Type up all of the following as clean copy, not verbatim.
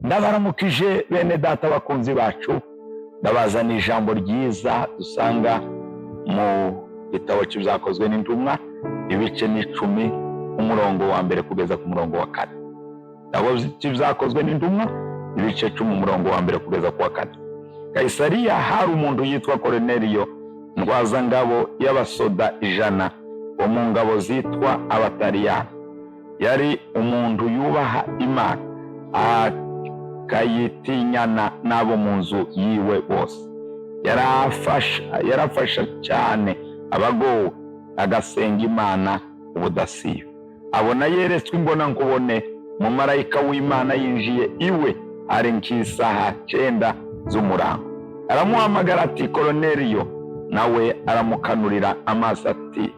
Ndabaramukije bene data bakunzi bacu, ndabazana ijambo ryiza dusanga mu gitabo cy'ibyakozwe n'intumwa ibice ni 10 umurongo wa mbere kugeza ku murongo wa 4. Ndabo cy'ibyakozwe n'intumwa ibice 10 umurongo wa mbere kugeza ku wa 4. Kaisariya hari umuntu yitwa Korneliyo, ndwazangabo y'abasoda 100 bo mu ngabo zitwa abataliyani. Yari umuntu yubaha Imana, akayitinyana n'abo mu nzu yiwe bose. Yarafasha cyane abagowe, agasenga Imana ubudasiba. Abona yeretswe imbona nkubone mu marayika w'Imana yinjiye iwe ari nk'isaha 9 z'umurango. Aramuhamagara ati Korneliyo, nawe aramukanurira amaso ati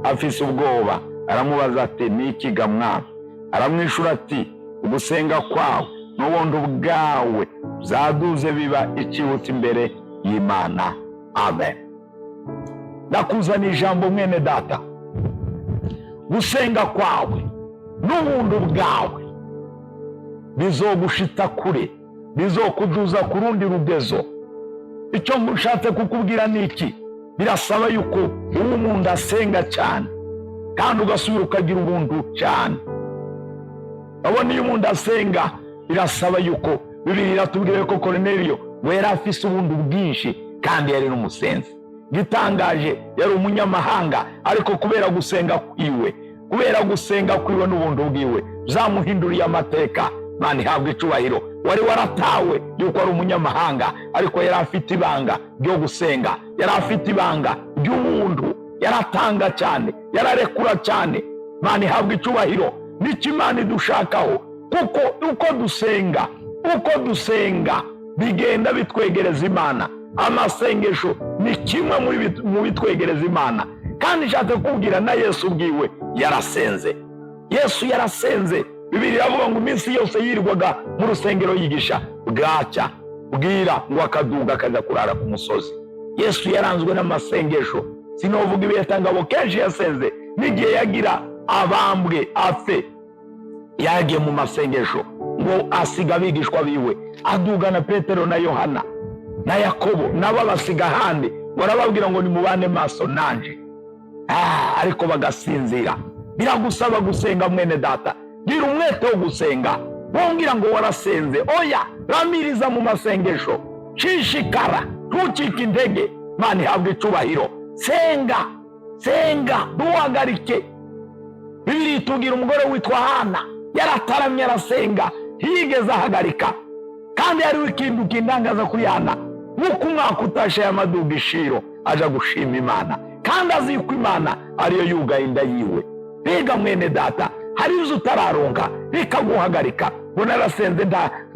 afise ubwoba. Aramubaza ati niki ga Mwami? Aramwishura ati ugusenga kwawe n'ubundi bwawe byaduze biba ikihuta imbere y'Imana. Amen. Ndakuzana ijambo mwene data, gusenga kwawe n'ubundi bwawe bizogushita kure, bizokuduza ku rundi rugezo. Icyo mushatse kukubwira niki? Birasaba yuko uwo umuntu asenga cyane kandi ugasubira ukagira ubuntu cyane. Abona iyo umuntu asenga birasaba yuko Bibiliya iratubwira ko Korneliyo wera afise ubuntu bwinshi kandi yari n'umusenzi. Gitangaje, yari umunyamahanga, ariko kubera gusenga kwiwe n'ubuntu bwiwe zamuhinduriye amateka. Mani habwe icubahiro. Wari waratawe yuko ari umunyamahanga, ariko yari afite ibanga ryo gusenga, yari afite ibanga ry'ubuntu, yaratanga cyane, yararekura cyane. Mani habwe icubahiro. Niki Imana idushakaho, kuko uko dusenga bigenda bitwegereza Imana. Amasengesho ni kimwe mu bitwegereza Imana. Kandi nshatse kubwira na Yesu ubwiwe yarasenze. Yesu yarasenze. Bibiliya iravuga ngo iminsi yose yirirwaga mu rusengero yigisha, bwacya bwira ngo akaduga akaza kurara ku musozi. Yesu yaranzwe n'amasengesho. Sinovuga ibiyatangabo kenshi yasenze. N'igihe yagira abambwe afe, yagiye mu masengesho ngo asiga abigishwa biwe, aduga na Petero na Yohana na Yakobo nabo basiga handi, barababwira ngo nimubane maso nanje. Ariko bagasinzira. Biragusaba gusenga mwene data. Gira umwete wo gusenga. Wongira ngo warasenze, oya, ramiriza mu masengesho. Shishikara, ntucike intege. Mani habwe icubahiro. Senga, ntuhagarike. Bibiliya itubwira umugore witwa Hana yarataramye arasenga, higeze ahagarika. Kandi hariho ikintu kindangaza kuri Hana, nk'uko umwaka utashe y'amaduga ishiro aja gushima Imana, kandi azi ko Imana ariyo yugaye inda yiwe. Biga mwene data, hari izo utararonka bikaguhagarika. Ngo narasenze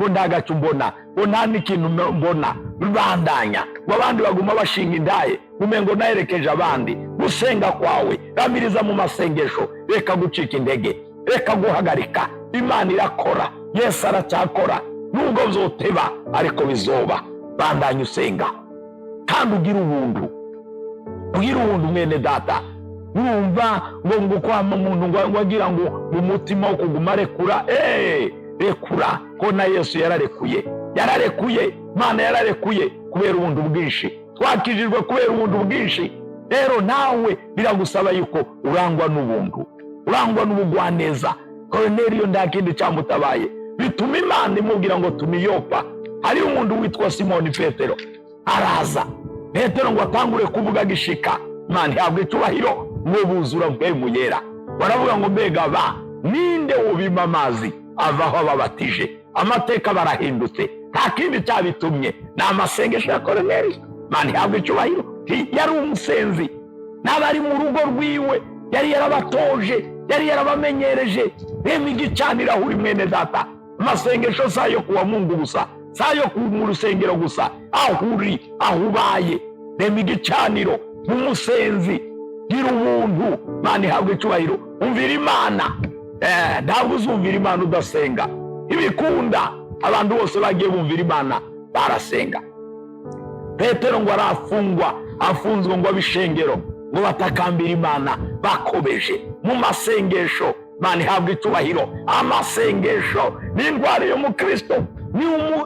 ngo ndagacu mbona, ngo nta n'ikintu mbona, bandanya ngo abandi baguma bashinga indaye, umengo naherekeje abandi. Gusenga kwawe ramiriza mu masengesho, reka gucika intege, reka guhagarika. Imana irakora, Yesu aracyakora. Nubwo bizoteba ariko bizoba. Bandanya usenga kandi ugira ubuntu mwene data. Urumva ngo kwama umuntu ngo agira ngo umutima wo kuguma rekura. Rekura ko na Yesu yararekuye. Imana yararekuye kubera ubuntu bwinshi. Twakijijwe kubera ubuntu bwinshi. Rero nawe biragusaba yuko urangwa n'ubuntu, urangwa n'ubugwaneza. Korneliyo ndakindi cyamutabaye bituma Imana imubwira ngo tumiyopa. Hari umuntu witwa Simoni Petero, araza. Petero ngo atangure kuvuga gishika. Imana ihabwe icubahiro, ngo buzura mpemu yera. Baravuga ngo mbega ninde ubima amazi avaho ababatije? Amateka barahindutse. Nta kindi cyabitumye, ni amasengesho ya Korneliyo. Imana ihabwe icubahiro. Yari umusenzi, n'abari mu rugo rwiwe yari yarabatoje, yari yarabamenyereje. Rema igicanira ahuri mwene data. Amasengesho sayo kuwa Mungu gusa, sayo mu rusengero gusa. Ahuri, ahubaye, rema igicaniro nk'umusenzi. Gira ubuntu. Imana ihabwe icubahiro. Umvira Imana. Ntabwo uzumvira Imana udasenga. Ibikunda abantu bose bagiye bumvira Imana barasenga. Petero ngo afunzwe ngo abishengero ngo batakambira Imana bakobeje mu masengesho. Imana ihabwa icyubahiro. Amasengesho ni indwara y'umukristo,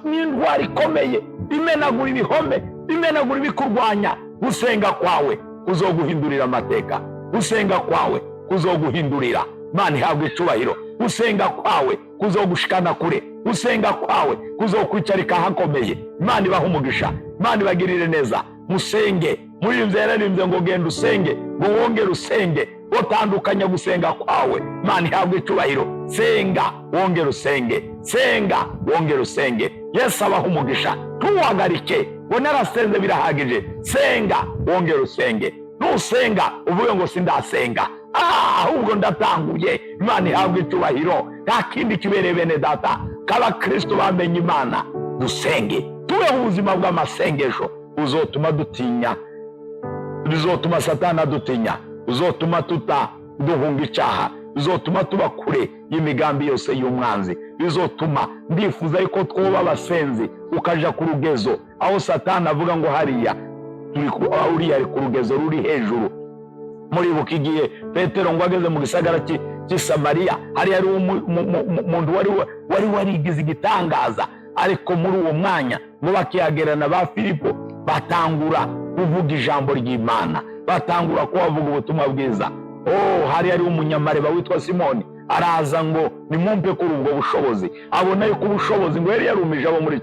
ni indwara ikomeye imenagura ibihome, imenagura ibikurwanya. Gusenga kwawe kuzoguhindurira amateka, gusenga kwawe kuzoguhindurira. Imana ihabwa icyubahiro. Gusenga kwawe kuzogushikana kure, gusenga kwawe kuzokwicarika hakomeye. Imana ibaha umugisha, Imana ibagirire neza. Musenge. Muri iyi nzira yaririmbye ngo genda usenge, ngo wongere usenge. Utandukanya gusenga kwawe. Imana ihabwa icyubahiro. Senga wongere usenge, senga wongere usenge. Yesu abaha umugisha. Ntuhagarike ngo narasenze birahagije. Senga wongere usenge. Nusenga uvuge ngo sindasenga, ahubwo ndatanguye. Imana ihabwa icyubahiro. Nta kindi kibereye bene data k'abakristo bamenye Imana. Dusenge, tubeho ubuzima bw'amasengesho. Uzotuma dutinya, bizotuma Satani adutinya, bizotuma duhunga icyaha, bizotuma tuba kure y'imigambi yose y'umwanzi, bizotuma ndifuza yuko twoba abasenzi ukaja ku rugezo aho Satani avuga ngo hariya uriya ari ku rugezo ruri hejuru. Muribuka igihe Petero ngo ageze mu gisagara cy'i Samariya, hariya ari umuntu wari warigize igitangaza, ariko muri uwo mwanya ngo bakihagerana ba Filipo batangura kuvuga ijambo ry'Imana, batangura kubavuga ubutumwa bwiza. Hari ari umunyamareba witwa Simoni, araza ngo nimumpe kuri ubwo bushobozi. Abona yuko ubushobozi ngo yari yarumije abo muri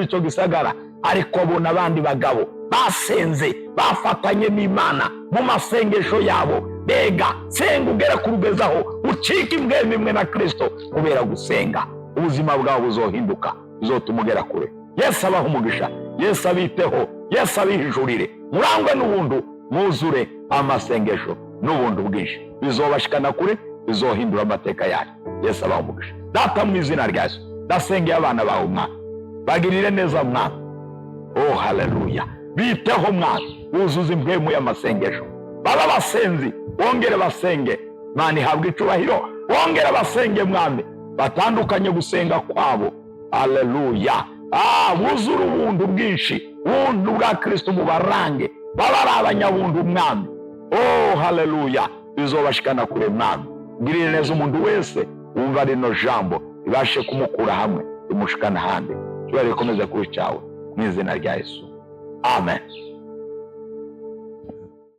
icyo gisagara, ariko abona abandi bagabo basenze, bafatanye n'Imana mu masengesho yabo. Bega senga ugera ku rugezaho ucika imbwembe imwe na Kristo. Kubera gusenga ubuzima bwawe buzohinduka, bizotuma ugera kure. Yesu abaha umugisha, Yesu abiteho, Yesu abihijurire. Murangwe n'ubuntu, mwuzure amasengesho n'ubuntu bwinshi, bizobashikana kure, bizohindura amateka yanyu. Yesu abaha umugisha. Data mu izina rya Yesu ndasengeye abana bawe Mwana, bagirire neza Mwana. Haleluya. Biteho Mwana, wuzuze impwemu y'amasengesho. Baba basenzi, wongere basenge. Imana ihabwa icyubahiro. Wongere basenge Mwami, batandukanye gusenga kwabo. Haleluya. Wuzure ubuntu bwinshi, ubuntu bwa Kristo mubarange, baba ari abanyabuntu Mwami. Haleluya. Bizobashikana kure Mwami. Girire neza umuntu wese wumva rino jambo, ibashe kumukura hamwe imushikana hande. Cyubahiro gikomeze kuba icyawe mu izina rya Yesu. Amen.